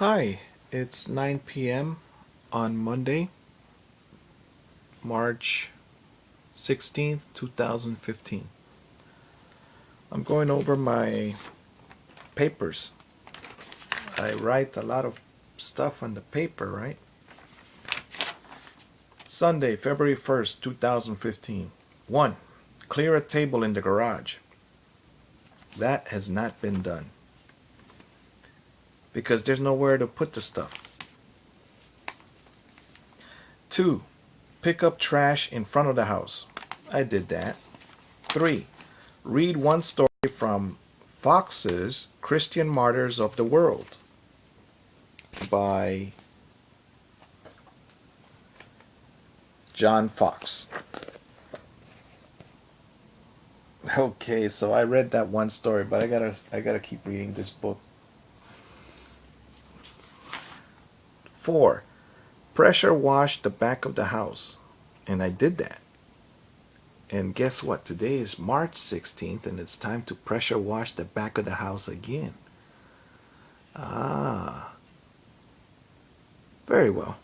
Hi, it's 9 p.m. on Monday, March 16th, 2015. I'm going over my papers. I write a lot of stuff on the paper, right? Sunday, February 1st, 2015. 1. Clear a table in the garage. That has not been done because there's nowhere to put the stuff. 2. Pick up trash in front of the house. I did that. 3. Read one story from Fox's Christian Martyrs of the World by John Fox. Okay, so I read that one story, but I gotta keep reading this book. 4. Pressure wash the back of the house. And I did that. And guess what? Today is March 16th, and it's time to pressure wash the back of the house again. Very well.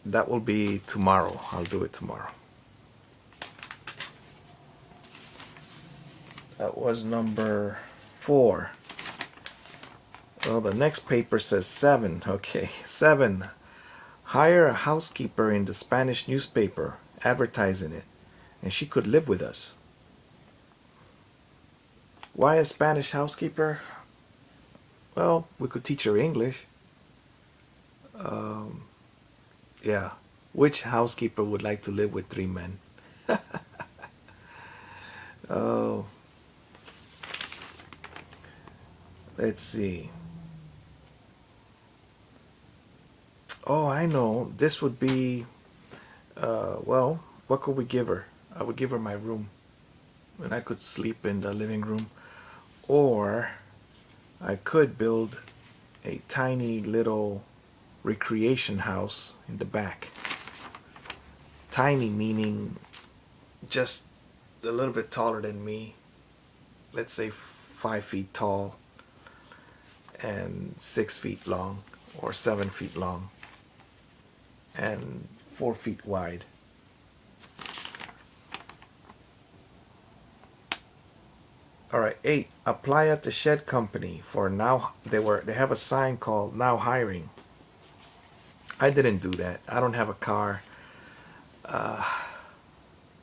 That will be tomorrow. I'll do it tomorrow. That was number 4. Well, the next paper says 7. Okay, 7. Hire a housekeeper in the Spanish newspaper, advertising it, and she could live with us. Why a Spanish housekeeper? Well, we could teach her English. Yeah. Which housekeeper would like to live with 3 men? Oh. Let's see. Oh, I know. This would be, well, what could we give her? I would give her my room. And I could sleep in the living room. Or I could build a tiny little recreation house in the back. Tiny meaning just a little bit taller than me. Let's say 5 feet tall and 6 feet long or 7 feet long and 4 feet wide. All right, 8. Apply at the shed company for now. They have a sign called now hiring. I didn't do that. I don't have a car.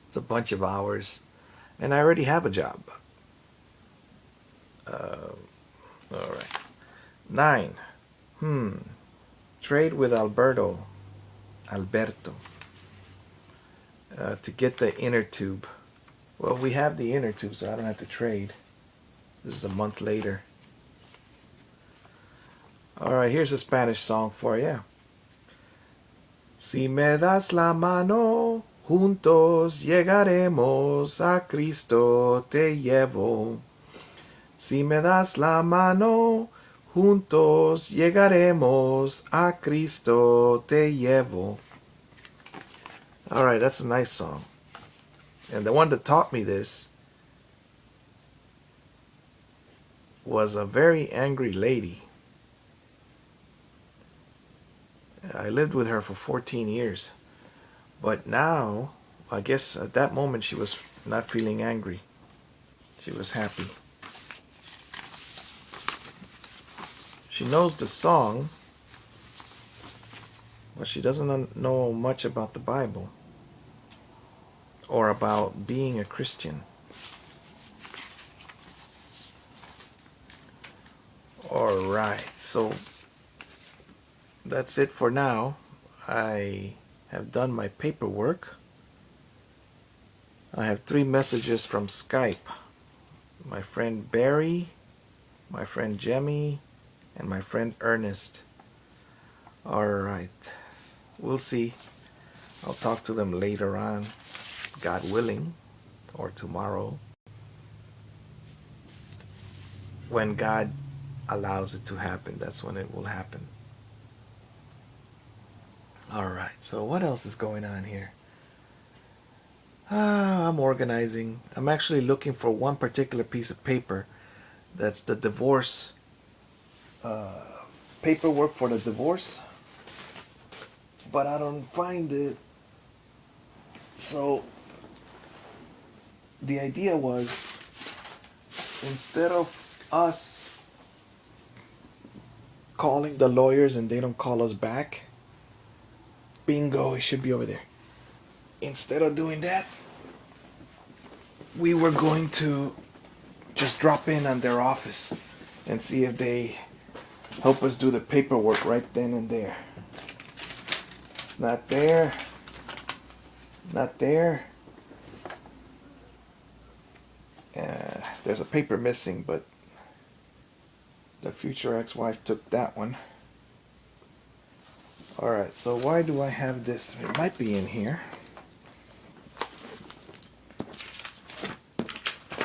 It's a bunch of hours, and I already have a job. All right. 9. Trade with Alberto to get the inner tube. Well, we have the inner tube, so I don't have to trade. This is a month later. All right, here's a Spanish song for you. Si me das la mano, juntos llegaremos a Cristo te llevo. Si me das la mano, juntos llegaremos a Cristo te llevo. All right, that's a nice song. And the one that taught me this was a very angry lady. I lived with her for 14 years. But now, I guess at that moment she was not feeling angry. She was happy. She knows the song, but she doesn't know much about the Bible or about being a Christian. All right, so that's it for now. I have done my paperwork. I have 3 messages from Skype. My friend Barry, my friend Jemmy, and my friend Ernest. All right, we'll see. I'll talk to them later on, God willing, or tomorrow, when God allows it to happen. That's when it will happen. All right, so what else is going on here? I'm organizing. I'm actually looking for one particular piece of paper. That's the divorce paperwork for the divorce, but I don't find it. So the idea was, instead of us calling the lawyers and they don't call us back, bingo, it should be over there. Instead of doing that, we were going to just drop in on their office and see if they help us do the paperwork right then and there. It's not there. Not there. There's a paper missing, but the future ex-wife took that one. Alright, so why do I have this? It might be in here.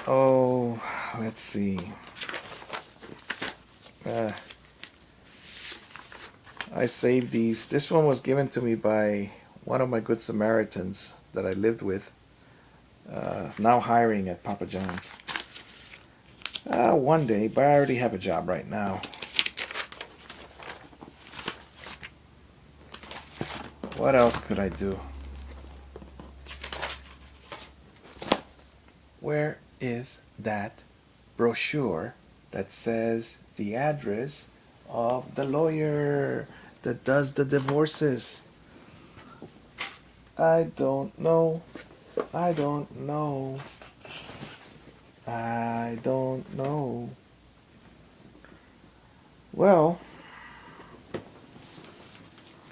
Oh, let's see. I saved these. This one was given to me by one of my Good Samaritans that I lived with. Now hiring at Papa John's. One day, but I already have a job right now. What else could I do? Where is that brochure that says the address of the lawyer that does the divorces? I don't know. I don't know. I don't know. Well,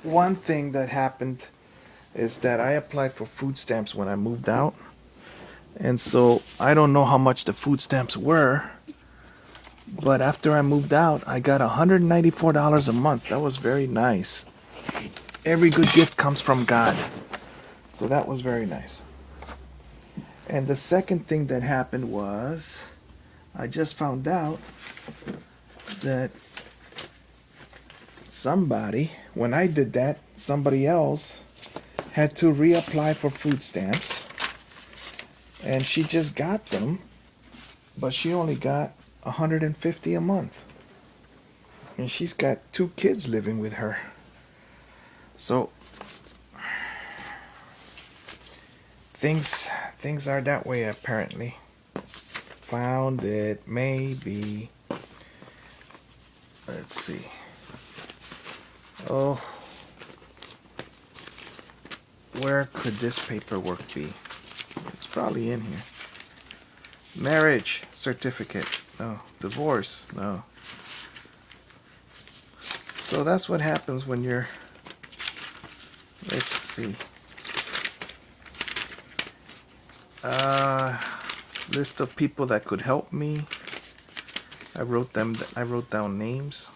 one thing that happened is that I applied for food stamps when I moved out. And so I don't know how much the food stamps were, but after I moved out, I got $194 a month. That was very nice. Every good gift comes from God. So that was very nice. And the second thing that happened was, I just found out that somebody, when I did that, somebody else had to reapply for food stamps. And she just got them, but she only got $150 a month. And she's got 2 kids living with her. So things are that way apparently. Found it, maybe. Let's see. Oh, where could this paperwork be? It's probably in here. Marriage certificate. No. Divorce. No. So that's what happens when you're... Let's see. List of people that could help me. I wrote down names.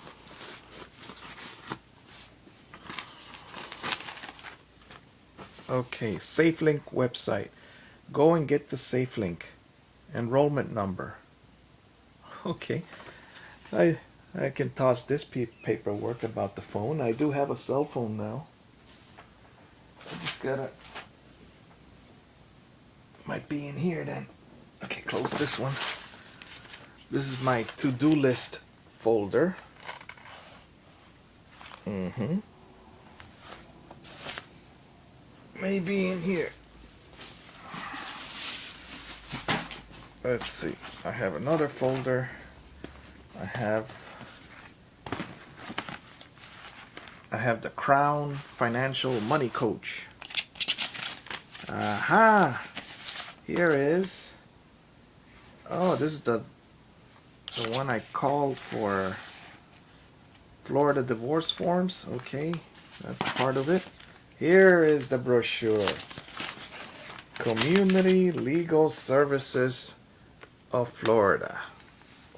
Okay, SafeLink website. Go and get the SafeLink enrollment number. Okay, I can toss this paperwork about the phone. I do have a cell phone now. I just gotta... Might be in here then. Okay, close this one. This is my to-do list folder. Maybe in here. Let's see. I have another folder. I have the Crown Financial Money Coach. Aha! Here is... Oh, this is the one I called for Florida divorce forms. Okay, that's part of it. Here is the brochure. Community Legal Services of Florida,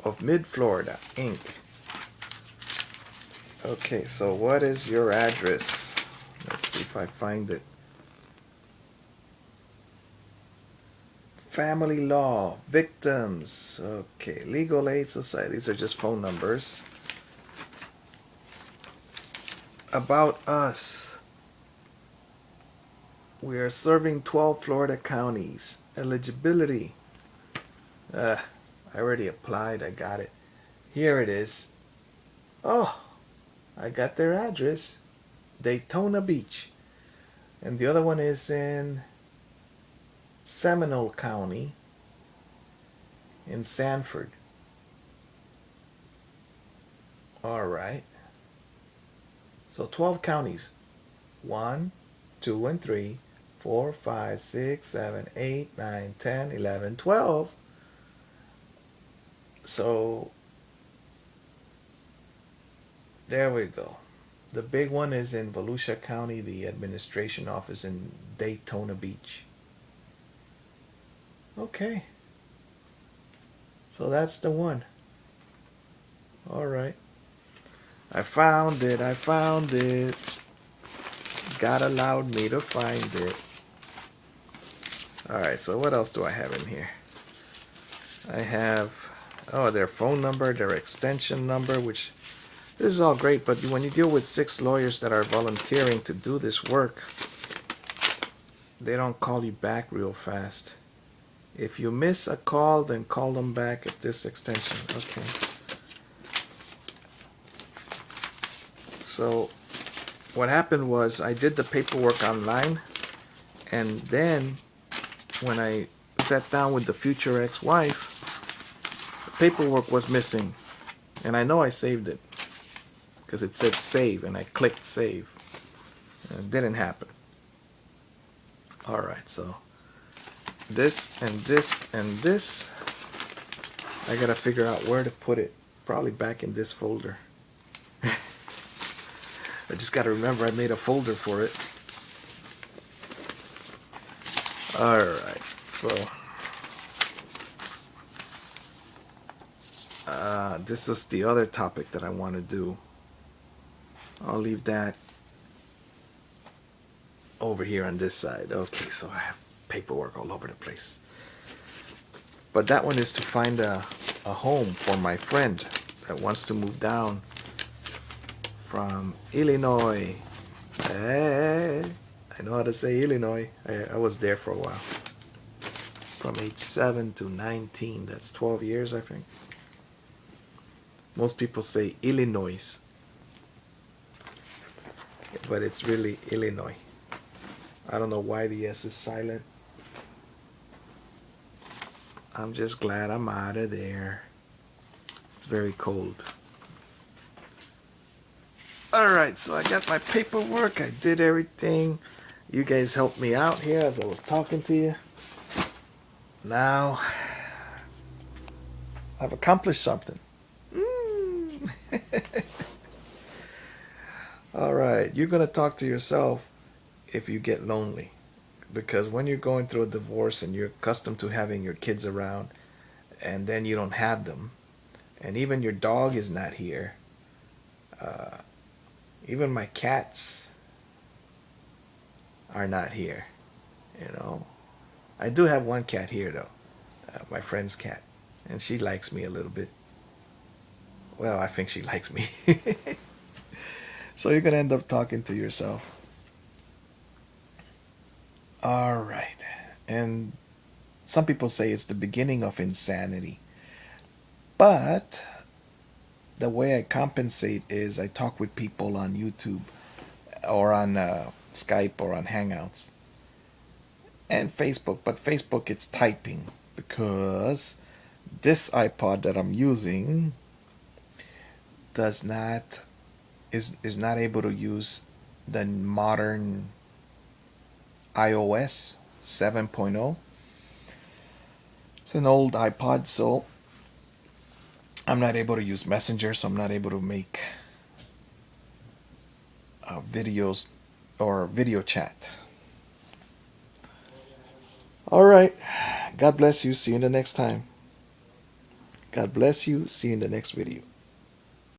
of Mid-Florida, Inc. Okay, so what is your address? Let's see if I find it. Family law, victims. Okay, legal aid society. These are just phone numbers. About us. We are serving 12 Florida counties. Eligibility. I already applied. I got it. Here it is. Oh, I got their address. Daytona Beach. And the other one is in Seminole County in Sanford. All right. So 12 counties. 1, 2, and 3, 4, 5, 6, 7, 8, 9, 10, 11, 12. So there we go. The big one is in Volusia County, the administration office in Daytona Beach. Okay. So that's the one. All right. I found it. I found it. God allowed me to find it. All right. So what else do I have in here? I have, their phone number, their extension number, which this is all great, but when you deal with 6 lawyers that are volunteering to do this work, they don't call you back real fast. If you miss a call, then call them back at this extension. Okay. So what happened was I did the paperwork online, and then when I sat down with the future ex-wife, the paperwork was missing. And I know I saved it because it said save, and I clicked save. And it didn't happen. Alright, so this and this and this, I gotta figure out where to put it. Probably back in this folder. I just gotta remember I made a folder for it. Alright, so this was the other topic that I want to do. I'll leave that over here on this side. Okay, so I have paperwork all over the place. But that one is to find a home for my friend that wants to move down from Illinois. Hey, I know how to say Illinois. I was there for a while. From age 7 to 19. That's 12 years, I think. Most people say Illinois, but it's really Illinois. I don't know why the S is silent. I'm just glad I'm out of there. It's very cold. Alright, so I got my paperwork. I did everything. You guys helped me out here as I was talking to you. Now, I've accomplished something. Alright, you're going to talk to yourself if you get lonely. Because when you're going through a divorce and you're accustomed to having your kids around, and then you don't have them, and even your dog is not here, even my cats are not here, you know. I do have one cat here though, my friend's cat, and she likes me a little bit. Well, I think she likes me. So you're gonna end up talking to yourself. Alright, and some people say it's the beginning of insanity, but the way I compensate is I talk with people on YouTube or on Skype or on Hangouts and Facebook. But Facebook, it's typing because this iPod that I'm using is not able to use the modern iOS 7.0. It's an old iPod, so I'm not able to use Messenger, so I'm not able to make videos or video chat. Alright, God bless you. See you in the next time. God bless you. See you in the next video.